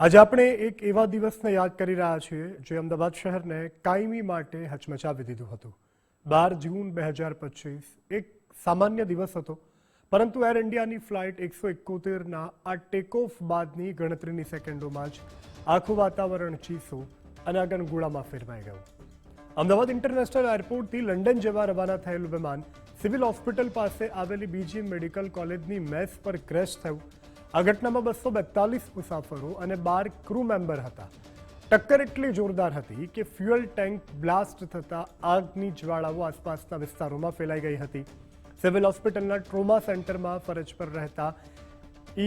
આજે આપણે એક એવા દિવસને યાદ કરી રહ્યા છીએ જે અમદાવાદ શહેરને કાયમી માટે હચમચાવી દીધું હતું। 12 જૂન 2025 એક સામાન્ય દિવસ હતો, પરંતુ એર ઇન્ડિયાની ફ્લાઇટ 171ના આ ટેક ઓફ બાદની ગણતરીની સેકન્ડોમાં જ આખું વાતાવરણ ચીસો અને અગનગોળામાં ફેરવાઈ ગયું। અમદાવાદ ઇન્ટરનેશનલ એરપોર્ટથી લંડન જવા રવાના થયેલું વિમાન સિવિલ હોસ્પિટલ પાસે આવેલી બીજી મેડિકલ કોલેજની મેસ પર ક્રેશ થયું। આ ઘટનામાં 242 મુસાફરો અને 12 ક્રૂ મેમ્બર હતા। ટક્કર એટલી જોરદાર હતી કે ફ્યુઅલ ટેન્ક બ્લાસ્ટ થતા આગની જ્વાળાઓ આસપાસના વિસ્તારોમાં ફેલાઈ ગઈ હતી। સિવિલ હોસ્પિટલના ટ્રોમા સેન્ટરમાં ફરજ પર રહેતા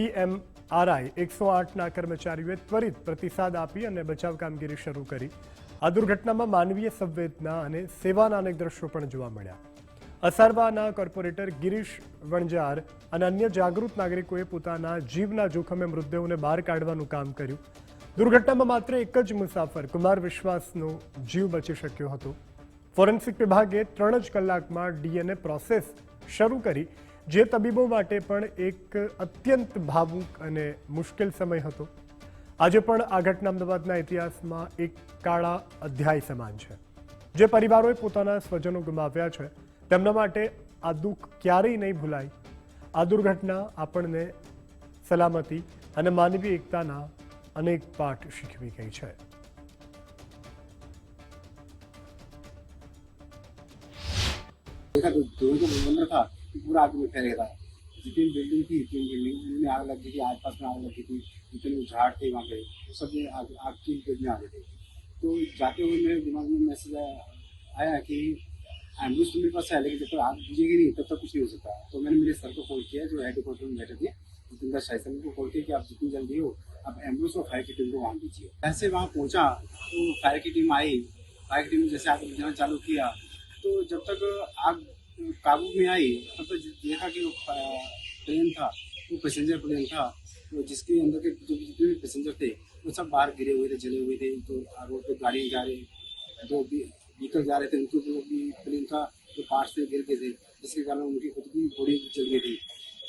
EMRI 108ના કર્મચારીઓએ ત્વરિત પ્રતિસાદ આપી અને બચાવ કામગીરી શરૂ કરી। આ દુર્ઘટનામાં માનવીય સંવેદના અને સેવાના અનેક દ્રશ્યો પણ જોવા મળ્યા। અસારવાના કોર્પોરેટર ગિરીશ વણજાર અને અન્ય જાગૃત નાગરિકોએ પોતાના જીવના જોખમે મૃતદેહોને બહાર કાઢવાનું કામ કર્યું। દુર્ઘટનામાં માત્ર એક જ મુસાફર કુમાર વિશ્વાસનો જીવ બચી શક્યો હતો। ફોરેન્સિક વિભાગે 3 જ કલાકમાં DNA પ્રોસેસ શરૂ કરી, જે તબીબો માટે પણ એક અત્યંત ભાવુક અને મુશ્કેલ સમય હતો। આજે પણ આ ઘટના અમદાવાદના ઇતિહાસમાં એક કાળા અધ્યાય સમાન છે। જે પરિવારોએ પોતાના સ્વજનો ગુમાવ્યા છે તેમના માટે આ દુઃખ ક્યારેય નહીં ભૂલાય। આ દુર્ઘટના આપણને સલામતી અને માનવીય એકતાના અનેક પાઠ શીખવી ગઈ છે। देखा तो धुएं का बंदर था, पूरा आग में फैल गया था। जितनी बिल्डिंग थी, 3 बिल्डिंग में आग लग गई थी, आसपास में आग लगी थी, जितने झाड़ थे वहाँ पे, वो सब में आग की लपेट में आ गए थे। तो जाते हुए मेरे दिमाग में मैसेज आया कि एम्बुलेंस तो मेरे पास है, लेकिन जब तक आग बुझेगी नहीं तब तक कुछ नहीं हो सकता। तो मैंने मेरे सर को कॉल किया, जो हेडक्वार्टर में बैठे थे जितेंद्र शाही सर को कॉल किया कि आप जितनी जल्दी हो आप एम्बुलेंस और फायर की टीम को वहाँ दीजिए। ऐसे वहाँ पहुँचा तो फायर की टीम आई। फायर की टीम ने जैसे आग बुझाना चालू किया, तो जब तक आग काबू में आई तब तक देखा कि वो प्लेन था, वो पैसेंजर प्लेन था, तो जिसके अंदर के जो जितने भी पैसेंजर थे वो सब बाहर गिरे हुए थे, जले हुए थे। तो रोड पे गाड़ियाँ जा रही, 2 व्हीकल जा रहे थे, उनके ऊपर भी प्लेन का जो पार्ट्स थे गिर गए थे, जिसके कारण उनकी खुद की बॉडी जल गई थी।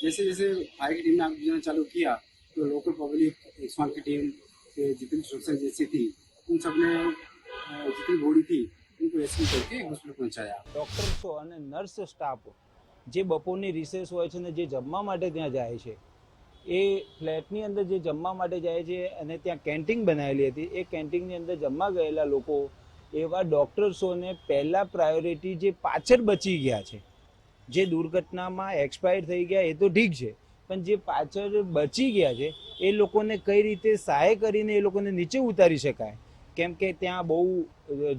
जैसे जैसे फायर की टीम ने आग बुझाना चालू किया तो लोकल पब्लिक, 108 की टीम, जितनी सुरक्षा एजेंसी थी, उन सब ने जितनी बॉडी थी उनको रेस्क्यू करके हॉस्पिटल पहुंचाया। ડૉક્ટર્સો અને નર્સ સ્ટાફ જે બપોરની રિસેસ હોય છે ને જે જમવા માટે ત્યાં જાય છે, એ ફ્લેટની અંદર જે જમવા માટે જાય છે અને ત્યાં કેન્ટીન બનાવેલી હતી, એ કેન્ટીનની અંદર જમવા ગયેલા લોકો એવા ડૉક્ટર્સોને પહેલાં પ્રાયોરિટી જે પાછળ બચી ગયા છે, જે દુર્ઘટનામાં એક્સપાયર થઈ ગયા એ તો ઠીક છે, પણ જે પાછળ બચી ગયા છે એ લોકોને કઈ રીતે સહાય કરીને એ લોકોને નીચે ઉતારી શકાય, કેમ કે ત્યાં બહુ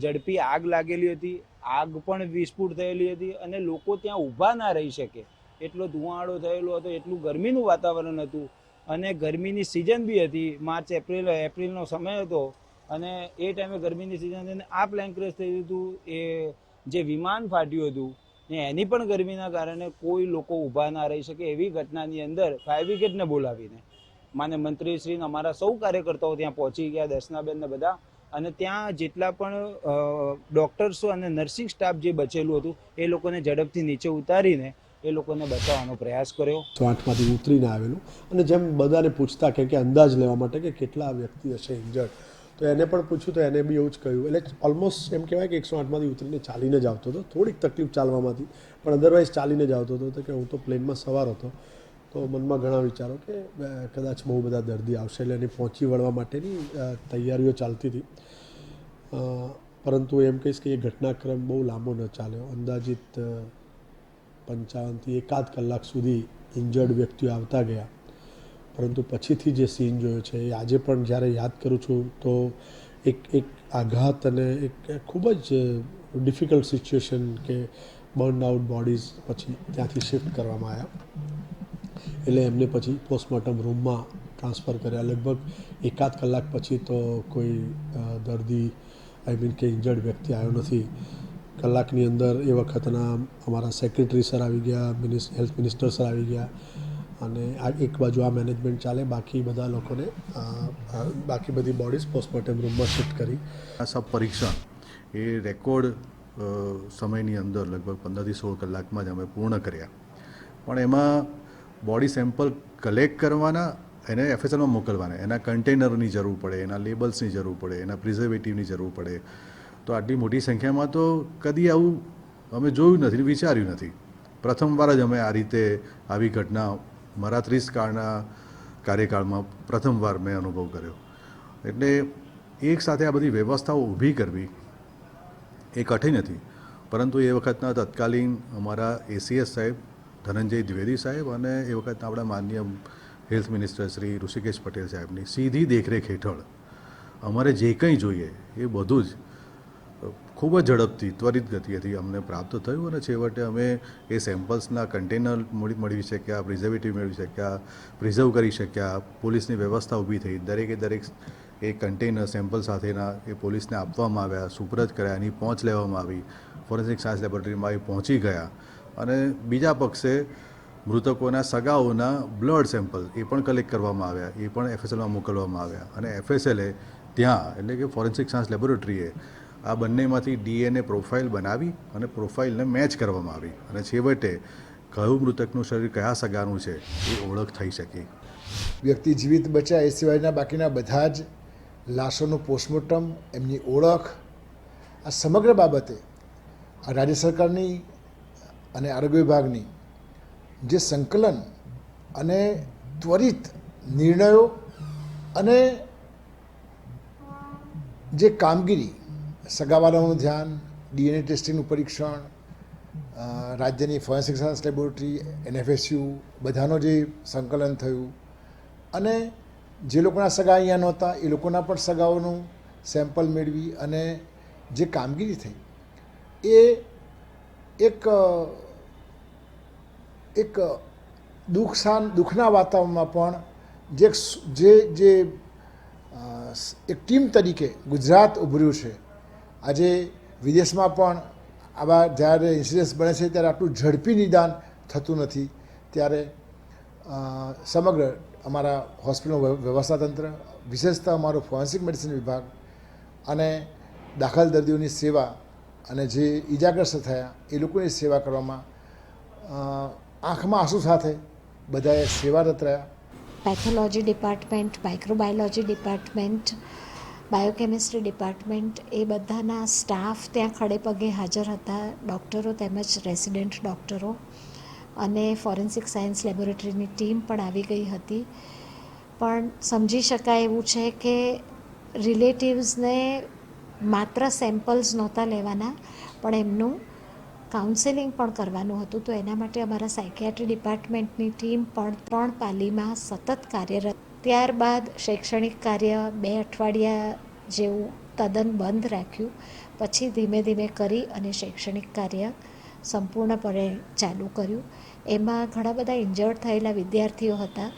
ઝડપી આગ લાગેલી હતી, આગ પણ વિસ્ફોટ થયેલી હતી અને લોકો ત્યાં ઊભા ના રહી શકે એટલો ધુવાળો થયેલો હતો, એટલું ગરમીનું વાતાવરણ હતું અને ગરમીની સિઝન બી હતી। માર્ચ એપ્રિલનો સમય હતો અને એ ટાઈમે ગરમીની સિઝન હતી અને આ પ્લેન ક્રેશ થયું હતું। એ જે વિમાન ફાટ્યું હતું ને એની પણ ગરમીના કારણે કોઈ લોકો ઊભા ના રહી શકે એવી ઘટનાની અંદર ફાયર બ્રિગેડને બોલાવીને માન્ય મંત્રીશ્રીને અમારા સૌ કાર્યકર્તાઓ ત્યાં પહોંચી ગયા, દર્શનાબેન ને બધા, અને ત્યાં જેટલા પણ ડૉક્ટર્સો અને નર્સિંગ સ્ટાફ જે બચેલું હતું એ લોકોને ઝડપથી નીચે ઉતારીને એ લોકોને બચાવવાનો પ્રયાસ કર્યો। 108માંથી ઉતરીને આવેલું અને જેમ બધાને પૂછતા કે અંદાજ લેવા માટે કે કેટલા વ્યક્તિ હશે ઇન્જર્ડ, તો એને પણ પૂછ્યું તો એને બી એવું જ કહ્યું। એટલે ઓલમોસ્ટ એમ કહેવાય કે 108માંથી ઉતરીને ચાલીને જ આવતો હતો, થોડીક તકલીફ ચાલવામાંથી, પણ અદરવાઇઝ ચાલીને જ આવતો હતો। તો કે હું તો પ્લેનમાં સવાર હતો, તો મનમાં ઘણા વિચારો કે કદાચ બહુ બધા દર્દી આવશે, એટલે એને પહોંચી વળવા માટેની તૈયારીઓ ચાલતી હતી। પરંતુ એમ કહીશ કે એ ઘટનાક્રમ બહુ લાંબો ન ચાલ્યો। અંદાજિત 55થી એકાદ કલાક સુધી ઇન્જર્ડ વ્યક્તિઓ આવતા ગયા, પરંતુ પછીથી જે સીન જોયો છે એ આજે પણ જ્યારે યાદ કરું છું તો એક આઘાત અને એક ખૂબ જ ડિફિકલ્ટ સિચ્યુએશન કે બર્ન આઉટ બોડીઝ પછી ત્યાંથી શિફ્ટ કરવામાં આવ્યા, એટલે એમને પછી પોસ્ટમોર્ટમ રૂમમાં ટ્રાન્સફર કર્યા। લગભગ એકાદ કલાક પછી તો કોઈ દર્દી કે ઇન્જર્ડ વ્યક્તિ આવ્યો નથી। કલાકની અંદર એ વખતના અમારા સેક્રેટરી સર આવી ગયા, હેલ્થ મિનિસ્ટર સર આવી ગયા અને આ એક બાજુ આ મેનેજમેન્ટ ચાલે, બાકી બધા લોકોને બાકી બધી બોડીઝ પોસ્ટમોર્ટમ રૂમમાં શિફ્ટ કરી। આ સબ પરીક્ષણ એ રેકોર્ડ સમયની અંદર લગભગ 15થી 16 કલાકમાં જ અમે પૂર્ણ કર્યા, પણ એમાં બોડી સેમ્પલ કલેક્ટ કરવાના એને એફએસએલમાં મોકલવાના, એના કન્ટેનરની જરૂર પડે, એના લેબલ્સની જરૂર પડે, એના પ્રિઝર્વેટિવની જરૂર પડે. તો આટલી મોટી સંખ્યામાં તો કદી આવું અમે જોયું નથી, વિચાર્યું નથી. પ્રથમવાર જ અમે આ રીતે આવી ઘટના મારા 30 કાળના કાર્યકાળમાં પ્રથમવાર મેં અનુભવ કર્યો. એટલે એક સાથે આ બધી વ્યવસ્થાઓ ઊભી કરવી એ કઠિન હતી, પરંતુ એ વખતના તત્કાલીન અમારા એસીએસ સાહેબ ધનંજય દ્વિવેદી સાહેબ અને એ વખતના આપણા માનનીય હેલ્થ મિનિસ્ટર શ્રી ઋષિકેશ પટેલ સાહેબની સીધી દેખરેખ હેઠળ અમારે જે કંઈ જોઈએ એ બધું જ ખૂબ જ ઝડપથી ત્વરિત ગતિએથી અમને પ્રાપ્ત થયું અને છેવટે અમે એ સેમ્પલ્સના કન્ટેનર મેળવી શક્યા, પ્રિઝર્વેટિવ મેળવી શક્યા, પ્રિઝર્વ કરી શક્યા, પોલીસની વ્યવસ્થા ઊભી થઈ, દરેક એ કન્ટેનર સેમ્પલ સાથેના એ પોલીસને આપવામાં આવ્યા, સુપરત કર્યા, એની પહોંચ લેવામાં આવી, ફોરેન્સિક સાયન્સ લેબોરેટરીમાં એ પહોંચી ગયા અને બીજા પક્ષે મૃતકોના સગાઓના બ્લડ સેમ્પલ એ પણ કલેક્ટ કરવામાં આવ્યા, એ પણ એફએસએલમાં મોકલવામાં આવ્યા અને એફએસએલે ત્યાં એટલે કે ફોરેન્સિક સાયન્સ લેબોરેટરીએ આ બંનેમાંથી ડીએનએ પ્રોફાઇલ બનાવી અને પ્રોફાઇલને મેચ કરવામાં આવી અને છેવટે કયું મૃતકનું શરીર કયા સગાનું છે એ ઓળખ થઈ શકી. વ્યક્તિ જીવિત બચ્યા એ સિવાયના બાકીના બધા જ લાશોનું પોસ્ટમોર્ટમ, એમની ઓળખ, આ સમગ્ર બાબતે આ રાજ્ય સરકારની અને આરોગ્ય વિભાગની જે સંકલન અને ત્વરિત નિર્ણયો અને જે કામગીરી, સગાવાલાનું ધ્યાન, ડીએનએ ટેસ્ટિંગનું પરીક્ષણ, રાજ્યની ફોરેન્સિક સાયન્સ લેબોરેટરી, એનએફએસયુ બધાનો જે સંકલન થયું અને જે લોકોના સગા અહીંયા નહોતા એ લોકોના પણ સગાઓનું સેમ્પલ મેળવી અને જે કામગીરી થઈ એ એક દુઃખના વાતાવરણમાં પણ જે એક ટીમ તરીકે ગુજરાત ઉભર્યું છે. આજે વિદેશમાં પણ આવા જ્યારે ઇન્સિડન્ટ્સ બને છે ત્યારે આટલું ઝડપી નિદાન થતું નથી, ત્યારે સમગ્ર અમારા હોસ્પિટલનું વ્યવસ્થાતંત્ર, વિશેષતઃ અમારો ફોરેન્સિક મેડિસિન વિભાગ અને દાખલ દર્દીઓની સેવા અને જે ઈજાગ્રસ્ત થયા એ લોકોની સેવા કરવામાં આંખમાં આંસુ સાથે બધાએ સેવારત રહ્યા. Pathology department, microbiology department, biochemistry department એ બધાના સ્ટાફ ત્યાં ખડે પગે હાજર હતા, ડૉક્ટરો તેમજ રેસિડેન્ટ ડૉક્ટરો અને ફોરેન્સિક સાયન્સ લેબોરેટરીની ટીમ પણ આવી ગઈ હતી. પણ સમજી શકાય એવું છે કે રિલેટિવ્સને માત્ર સેમ્પલ્સ નહોતા લેવાના પણ એમનું કાઉન્સેલિંગ પણ કરવાનું હતું. તો એના માટે અમારા સાયકિયાટ્રી ડિપાર્ટમેન્ટની ટીમ પણ 3 પાલીમાં સતત કાર્યરત. ત્યારબાદ શૈક્ષણિક કાર્ય 2 અઠવાડિયા જેવું તદ્દન બંધ રાખ્યું, પછી ધીમે ધીમે કરી અને શૈક્ષણિક કાર્ય સંપૂર્ણપણે ચાલુ કર્યું. એમાં ઘણા બધા ઇન્જર્ડ થયેલા વિદ્યાર્થીઓ હતા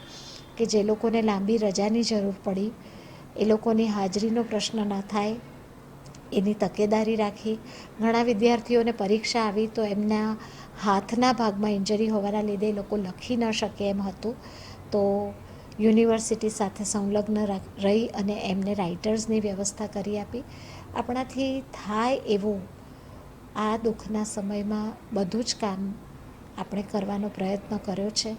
કે જે લોકોને લાંબી રજાની જરૂર પડી, એ લોકોની હાજરીનો પ્રશ્ન ન થાય એની તકેદારી રાખી. ઘણા વિદ્યાર્થીઓને પરીક્ષા આવી તો એમના હાથના ભાગમાં ઇન્જરી હોવાના લીધે એ લોકો લખી ન શકે એમ હતું, તો યુનિવર્સિટી સાથે સંલગ્ન રહી અને એમને રાઇટર્સની વ્યવસ્થા કરી આપી. આપણાથી થાય એવું આ દુઃખના સમયમાં બધું જ કામ આપણે કરવાનો પ્રયત્ન કર્યો છે.